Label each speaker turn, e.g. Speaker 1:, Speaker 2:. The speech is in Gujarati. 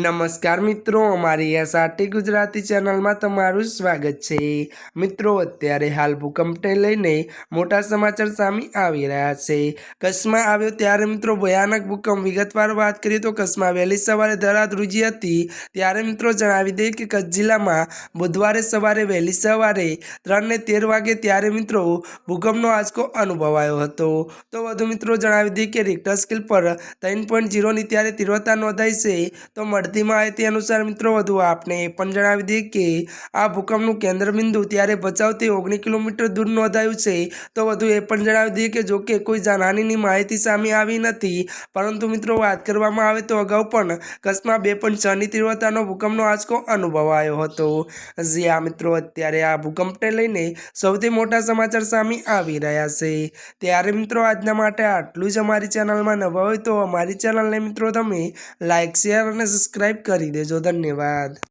Speaker 1: નમસ્કાર મિત્રો, અમારી એસઆરટી ગુજરાતી ચેનલમાં તમારું સ્વાગત છે। મિત્રો, અત્યારે હાલ ભૂકંપને લઈને મોટા સમાચાર સામે આવી રહ્યા છે। કચ્છમાં આવ્યો ત્યારે મિત્રો ભયાનક ભૂકંપ। વિગતવાર વાત કરીએ તો કચ્છમાં વહેલી સવારે ધરા ધ્રુજી હતી। ત્યારે મિત્રો જણાવી દઈએ કે કચ્છ જિલ્લામાં બુધવારે સવારે વહેલી સવારે 3:13 વાગે ત્યારે મિત્રો ભૂકંપનો આંચકો અનુભવાયો હતો। તો વધુ મિત્રો જણાવી દઈએ કે રિક્ટર સ્કેલ પર 3.0ની ત્યારે તીવ્રતા નોંધાઈ છે। તો મળતી માહિતી અનુસાર મિત્રો વધુ આપને એ પણ જણાવી દઈએ કે આ ભૂકંપનું કેન્દ્રબિંદુ ત્યારે ભચાઉથી 19 કિલોમીટર દૂર નોંધાયું છે। તો વધુ એ પણ જણાવી દઈએ કે જોકે કોઈ જાનહાનિની માહિતી સામે આવી નથી, પરંતુ મિત્રો વાત કરવામાં આવે તો અગાઉ પણ કચ્છમાં 2.6ની તીવ્રતાનો ભૂકંપનો આંચકો અનુભવાયો હતો। જી આ મિત્રો, અત્યારે આ ભૂકંપને લઈને સૌથી મોટા સમાચાર સામે આવી રહ્યા છે। ત્યારે મિત્રો આજના માટે આટલું જ। અમારી ચેનલમાં નવા હોય તો અમારી ચેનલને મિત્રો તમે લાઇક, શેર અને સબસ્ક્રાઇબ કરી દેજો। ધન્યવાદ।